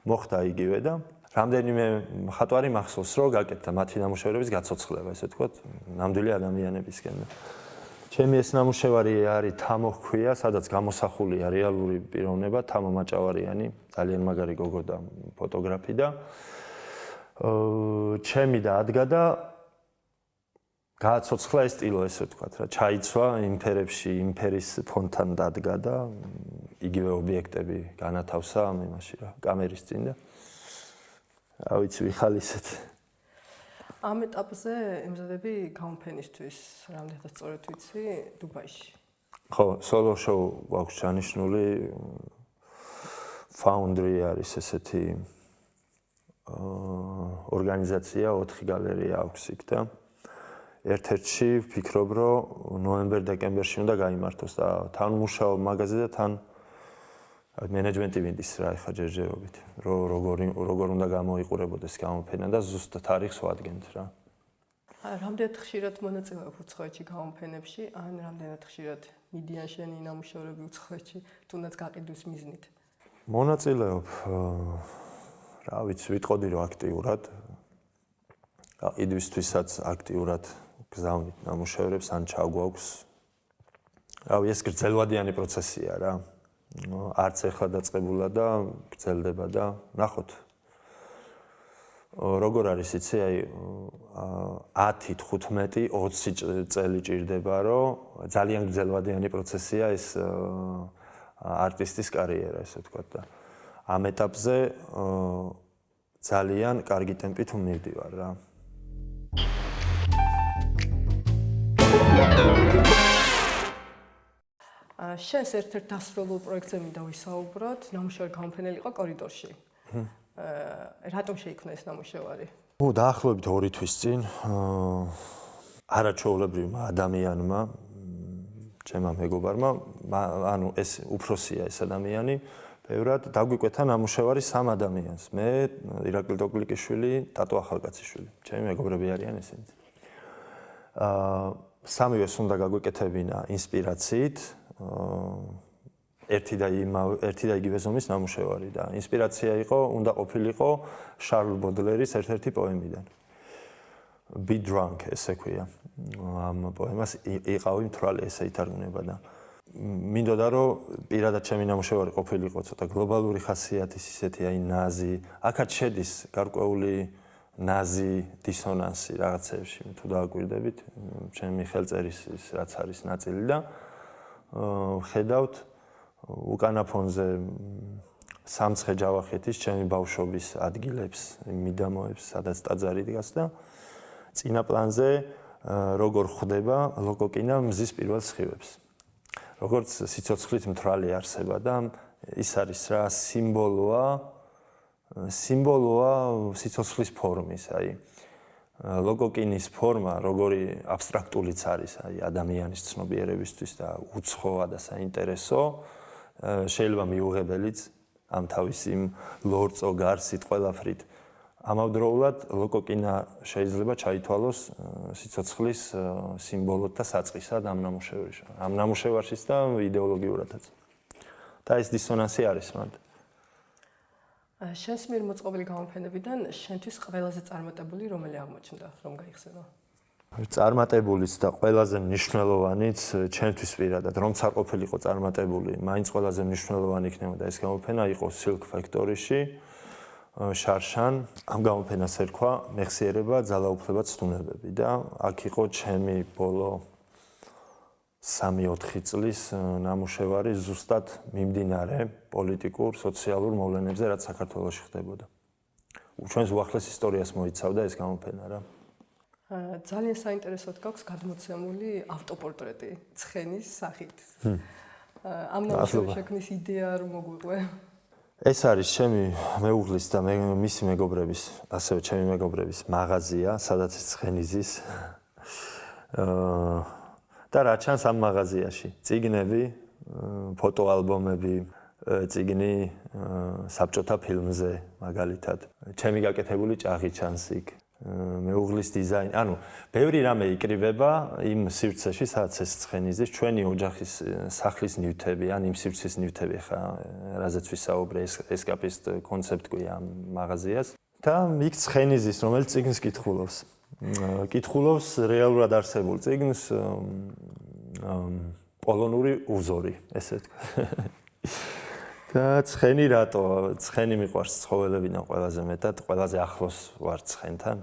მოხდა იგივე და რამდენიმე მხატვარი მახსოვს, რომ გაკეთდა მათი ნამუშევრების გაცოცხლება, ესე ვთქვათ, ნამდვილი ადამიანებისკენ. ჩემი ეს ნამუშევარი არის თამო ჰქვია, სადაც გამოსახულია რეალური პიროვნება, თამო მაჭავარიანი, ძალიან მაგარი გოგო და ფოტოგრაფი და ჩემი და ადგა და გააცოცხლა ეს სტილო, ესე ვთქვათ, რა, ჩაიცვა იმფერებში, იმფერის ფონთან დადგა და იგივე ობიექტები განათავსა ამ იმაში რა, კამერის წინ და რა ვიცი, ვიხალისეთ. ამ ეტაპზე ემზადები გამოფენისთვის, რამდენადაც სწორად ვიცი, დუბაიში. ხო, სოლო შოუ გვაქვს ჩანიშნული. Foundry არის ესეთი ორგანიზაცია, 4 გალერეა აქვს იქ და ერთ-ერთში ვფიქრობ, რომ ნოემბერ-დეკემბერში უნდა გაიმართოს და თან მუშაობ მაღაზიაზე და თან მენეჯმენტი მინდის რა ეხა ჯერჯერობით, როგორ უნდა გამოიყურებოდეს გამოფენა და ზუსტ თარიღს ვადგენთ რა. რამდენად ხშირად მონაწილეობ უცხოეთში გამოფენებში, ან რამდენად ხშირად მიდიან შენი ნამუშევრები უცხოეთში, თუნდაც გაყიდვის მიზნით? მონაწილეობ, რა ვიცი, ვიტყოდი რომ აქტიურად. გაყიდვისთვისაც აქტიურად გზავნით ნამუშევრებს, ან ჩაგვაქვს. რავი, ეს გრძელვადიანი პროცესია რა. არც ეხლა დაწყებულა და გრძელდება და ნახოთ. როგორ არის იცი, აი 10, 15, 20 წელი ჭირდება, რომ ძალიან გრძელვადიანი პროცესია ეს არტისტის კარიერა, ესე ვთქვათ და ამ ეტაპზე ძალიან კარგი ტემპით მივდივარ რა. შენს ერთ-ერთ დასრულებულ პროექტზე მინდა ვისაუბროთ, ნამუშევარი გამოფენილი იყო კორიდორში. რატომ შეიქმნა ეს ნამუშევარი? დაახლოებით 2 თვის წინ არაჩვეულებრივმა ადამიანმა, ჩემმა მეგობარმა, ანუ ეს უფროსია ეს ადამიანი, ბევრად დაგვიკვეთა ნამუშევარი 3 ადამიანს. მე, ირაკლი ტოკლიკიშვილი, ტატო ახალკაციშვილი. ჩემი მეგობრები არიან ესენი. სამივეს უნდა გაგვიკეთებინა ინსპირაციით, ერთი და იგივე ზომის ნამუშევარი და ინსპირაცია იყო, უნდა ყოფილიყო შარლ ბოდლერის ერთ-ერთი პოემიდან. Be drunk ესე ქვია. ამ პოემას იყავი მთვრალი ესე ითარგმნება და მინდოდა რომ პირადად ჩემი ნამუშევარი ყოფილიყო ცოტა გლობალური ხასიათის ისეთი აი ნაზი, აქაც შედის გარკვეული ნაზი დისონანსი რაღაცებში თუ დააკვირდებით, ჩემი ხელწერის რაც არის ნაწილი და ხედავთ უკანა ფონზე სამცხე ჯავახეთის ჩემი ბავშვობის ადგილებს, მიდამოებს, სადაც ტაძარი დგას და წინა პლანზე როგორ ხვდება ლოკოკინა მზის პირველ სხივებს. როგორც სიცოცხლით მთვრალი არსება და ის არის რა სიმბოლოა სიცოცხლის ფორმის, აი ლოკოკინის ფორმა, როგორი აბსტრაქტულიც არის, აი ადამიანის ცნობიერებისთვის და უცხოა და საინტერესო, შეიძლება მიუღებელიც ამ თავის იმ ლორწო გარსით ყველაფრით. ამავდროულად ლოკოკინა შეიძლება ჩაითვალოს სიცოცხლის სიმბოლოდ და საწყისად ამ ნამუშევარში. ამ ნამუშევარშიც და იდეოლოგიურადაც. და ეს დისონანსი არის მანდ. შენს მიერ მოწყობილი გამოფენებიდან შენთვის ყველაზე წარმატებული რომელი აღმოჩნდა, რომ გაიხსენა? წარმატებულიც და ყველაზე მნიშვნელოვანიც ჩემთვის პირადად, რომც არ ყოფილიყო წარმატებული, მაინც ყველაზე მნიშვნელოვანი იქნებოდა ეს გამოფენა იყო Silk Factory-ში, შარშან. ამ გამოფენას ერქვა მეხსიერება, ძალაუფლება, ცდუნებები და აქ იყო ჩემი ბოლო 3-4 წლის ნამუშევარი ზუსტად მიმდინარე პოლიტიკურ, სოციალურ მოვლენებზე, რაც საქართველოში ხდებოდა. ჩვენს უახლეს ისტორიას მოიცავდა ეს გამოფენა რა. ძალიან საინტერესოდ გაქვს გადმოცემული ავტოპორტრეტი ცხენის სახით. ამ ნამუშევრის შექმნის იდეა რომ მოგვიყვე? ეს არის ჩემი მეუღლის და მისი მეგობრების, ასევე ჩემი მეგობრების მაღაზია, სადაც ცხენი ზის. და რა ჩანს ამ მაღაზიაში? წიგნები, ფოტოალბომები, წიგნი საბჭოთა ფილმზე, მაგალითად. ჩემი გაკეთებული ჭაღი ჩანს იქ. მეუღლის დიზაინი, ანუ ბევრი რამე იკრიბება იმ სივრცეში, სადაც ეს ცხენი ზის, ჩვენი ოჯახის სახლის ნივთები, ან იმ სივრცის ნივთები ხა, რაზეც ვისაუბრე, ესკაპისტ კონცეპტია ამ მაღაზიას. და იქ ცხენი ზის, რომელიც წიგნს კითხულობს. კითხულობს რეალურად არსებულ წიგნს პოლონური უზორი, ესე ვთქვა. და ცხენი რატო? ცხენი მიყვარს ცხოველებიდან ყველაზე მეტად, ყველაზე ახლოს ვარ ცხენთან.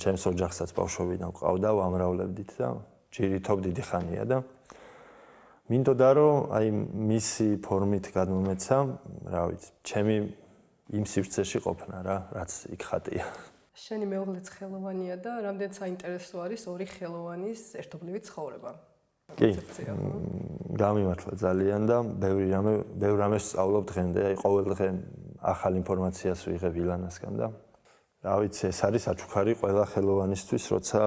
ჩემს ოჯახსაც ბავშვობიდან ვყავდა, ვამრავლებდით და ჯირითობ დიდი ხანია და მინდოდა რომ აი მისი ფორმით გადმომეცა, რა ვიცი, ჩემი იმ სივრცეში ყოფნა რა, რაც იქ ხატია. შენი მეუღლეც ხელოვანია და რამდენ საინტერესო არის ორი ხელოვანის ერთობლივი ცხოვრება. კი, გამიმართლა ძალიან და ბევრ რამეს სწავლობ დღემდე, აი ყოველ დღე ახალ ინფორმაციას ვიღებ ილანასგან და რა ვიცი, ეს არის საჩუქარი ყველა ხელოვანისთვის, როცა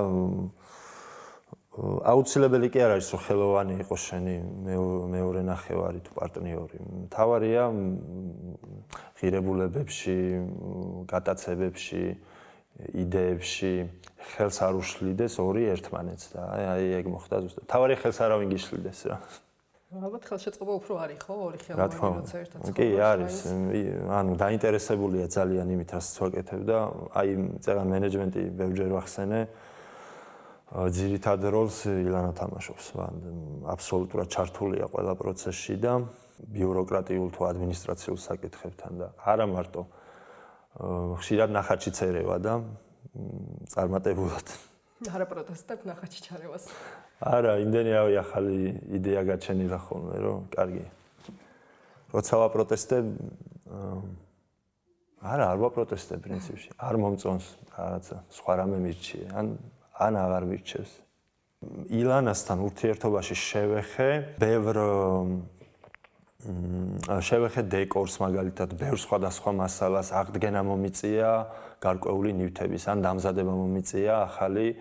აუცილებელი კი არ არის, რომ ხელოვანი იყოს შენი მეორე ნახევარი თუ პარტნიორი. მთავარია ღირებულებებში, გატაცებებში, იდეებში ხელს არ უშლიდეს ორი ერთმანეთს და აი ეგ მოხდა ზუსტად. მთავარია ხელს არავინ გიშლიდეს რა. ალბათ ხელშეწყობა უფრო არის ხო ორი ხელოვანი როცა ერთად ცხოვრობს. კი არის, ანუ დაინტერესებულია ძალიან იმით, რასაც ვაკეთებ და აი წერან მენეჯმენტი ბევრჯერ ვახსენე. ძირითად როლს ილანა თამაშობს, აბსოლუტურად ჩართულია ყველა პროცესში და ბიუროკრატიულ თუ ადმინისტრაციულ საკითხებთან და არა მარტო ხშირად ნახატშიც ერევა და წარმატებულად. არა პროტესტებ ნახატში ჩარევას. არა, იმდენი ახალი იდეა გაჩენილა ხოლმე, რომ კარგი. როცა ვაპროტესტებ, არ ვაპროტესტებ პრინციპში. არ მომწონს რაღაცა, სხვა რამე მირჩიე, ან აღარ მირჩევს. ილანასთან ურთიერთობაში შევეხე დეკორს მაგალითად, ბევრ სხვადასხვა მასალას, აღდგენა მომიწია გარკვეული ნივთების, ან დამზადება მომიწია ახალი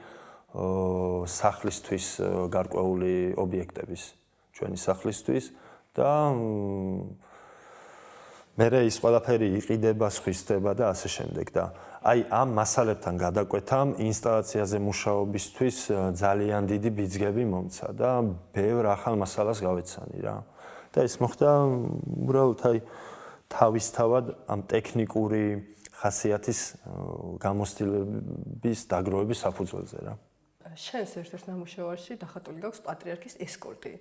სახლისთვის გარკვეული ობიექტების, ჩვენი სახლისთვის და მერე ის ყველაფერი იყიდება, სხვისდება და ასე შემდეგ და აი ამ მასალებთან გადაკვეთამ ინსტალაციაზე მუშაობისთვის ძალიან დიდი ბიძგები მომცა და ბევრ ახალ მასალას გავეცანი რა. და ეს მოხდა უბრალოდ აი თავისთავად ამ ტექნიკური ხასიათის გამოცდილების დაგროვების საფუძველზე რა. შენს ერთ-ერთ ნამუშევარში დახატული გაქვს პატრიარქის ესკორტი.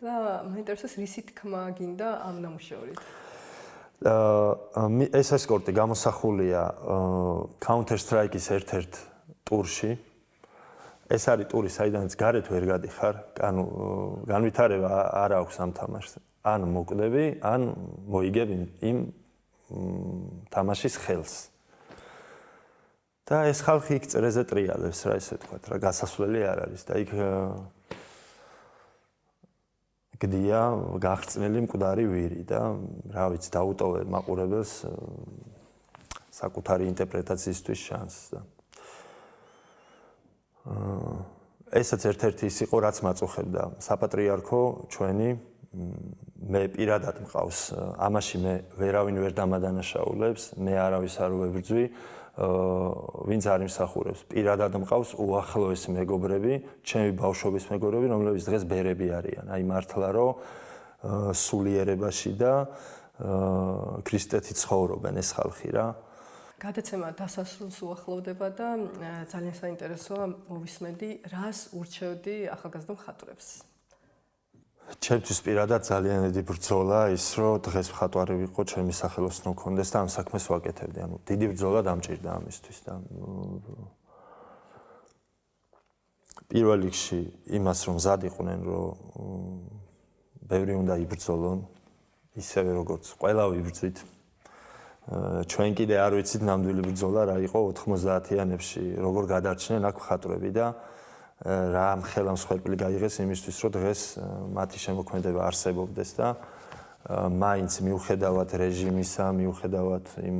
და მაინტერესებს რისი თქმა გინდა ამ ნამუშევრით? ეს ესკორტი გამოსახულია Counter Strike-ის ერთ-ერთ ტურში. ეს არის ტური, საიდანაც გარეთ ვერ გადიხარ, ანუ განვითარება არ აქვს ამ თამაშს. ან მოკვდები, ან მოიგებ იმ თამაშის ხელს. და ეს ხალხი იქ წრეზე ტრიალებს რა, ესე ვთქვათ, რა გასასვლელი არ არის და იქ გდია გახსნილი მკვდარი ვირი და რა ვიცი, დაუტოვებ მაყურებელს საკუთარი ინტერპრეტაციისთვის შანსს და ესაც ერთ-ერთი ის იყო, რაც მაწუხებდა საპატრიარქო ჩვენი, მე პირადად მყავს, ამაში მე ვერავინ ვერ დამადანაშაულებს, მე არავის არ ვებრძვი, ვინც არ იმსახურებს. პირადად მყავს უახლოესი მეგობრები, ჩემი ბავშვობის მეგობრები, რომლებიც დღეს ბერები არიან. აი მართლა რომ სულიერებაში და ქრისტეთით ცხოვრობენ ეს ხალხი რა. გადაცემა დასასრულს უახლოვდება და ძალიან საინტერესოა მოვისმენდი, რას ურჩევდი ახალგაზრდა მხატვრებს. ჩემთვის პირადად ძალიან დიდი ბრძოლა ის, რომ დღეს მხატვარი ვიყო, ჩემი სახელოსნო მქონდეს და ამ საქმეს ვაკეთებდი. ანუ დიდი ბრძოლა დამჭირდა ამისთვის და პირველ რიგში იმას რომ მზად იყვნენ, რომ ბევრი უნდა იბრძოლონ, ისევე როგორც ყველა ვიბრძვით. ჩვენ კიდე არ ვიცით ნამდვილი ბრძოლა რა იყო 90-იანებში, როგორ გადარჩნენ აქ მხატვრები და რა ამხელა მსხვერპლი გაიღეს იმისთვის, რომ დღეს მათი შემოქმედება არსებობდეს და მაინც მიუხედავად რეჟიმისა, მიუხედავად იმ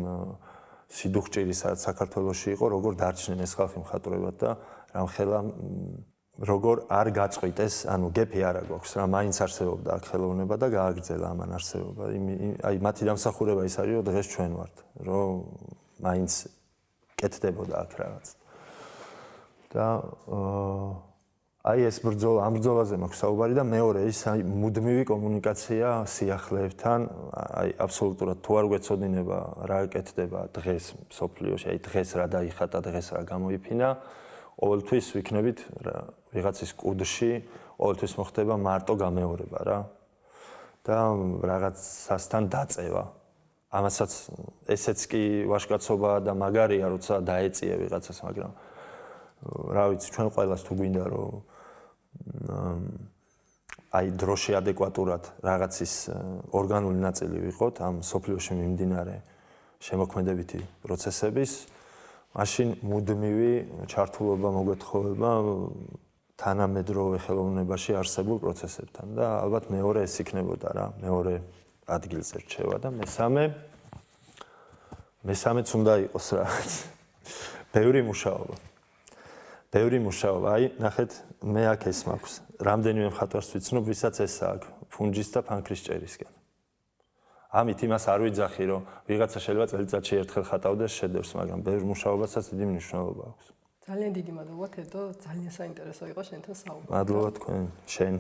სიდუხჭირისა, საქართველოში იყო, როგორ დარჩნენ ეს ხალხი მხატვრებად და რამხელა როგორ არ გაწყვიტეს, ანუ გეფი არა გვაქვს რა, მაინც არსებობდა აქ ხელოვნება და გააგრძელა ამან არსებობა. აი მათი დამსახურება ის არის, რომ დღეს ჩვენ ვართ, რომ მაინც კეთდებოდა აქ რაღაც. და აი ეს ბრძოლა, ამ ბრძოლაზე მაქვს საუბარი და მეორე ის აი მუდმივი კომუნიკაცია სიახლეებთან, აი აბსოლუტურად თუ არ გვეცოდინება რა კეთდება დღეს სოფლიოში, აი დღეს რა დაიხატა, დღეს რა გამოიფინა, ყოველთვის ვიქნებით ვიღაცის კუდში, ყოველთვის მოხდება მარტო გამეორება რა. და რაღაცასთან დაწევა. ამასაც ესეც კი ვაჟკაცობაა და მაგარია, როცა დაეწია ვიღაცას, მაგრამ რა ვიცი, ჩვენ ყველას თუ გვინდა რომ აი დროში ადეკვატურად რაღაცის ორგანული ნაწილი ვიყოთ ამ სოფლიოში მიმდინარე შემოქმედებითი პროცესების, მაშინ მუდმივი ჩართულობა მოგვეთხოვება თანამედროვე ხელოვნებაში არსებულ პროცესებთან და ალბათ მეორე ეს იქნებოდა რა, მეორე ადგილზე რჩევა და მესამეც უნდა იყოს რაღაც ბევრი მუშაობა. აი, ნახეთ, მე აქ ეს მაქვს. რამდენიმე მხატვარს ვიცნობ, ვისაც ეს აქვს, ფუნჯის და ფანქრის ჭერისკენ. ამით იმას არ ვიძახი, რომ ვიღაცა შეიძლება წელიწადში ერთხელ ხატავდეს შედევრს, მაგრამ ბევრ მუშაობასაც დიდი მნიშვნელობა აქვს. ძალიან დიდი მადლობა თედო, ძალიან საინტერესო იყო შენთან საუბარი. მადლობა თქვენ, შენ.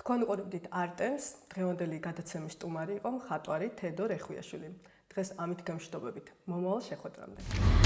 თქვენ უყურებდით არტემს, დღევანდელი გადაცემის სტუმარი იყო მხატვარი თედო რეხვიაშვილი. დღეს ამით გამშვიდობებით. მომავალ შეხვედრამდე.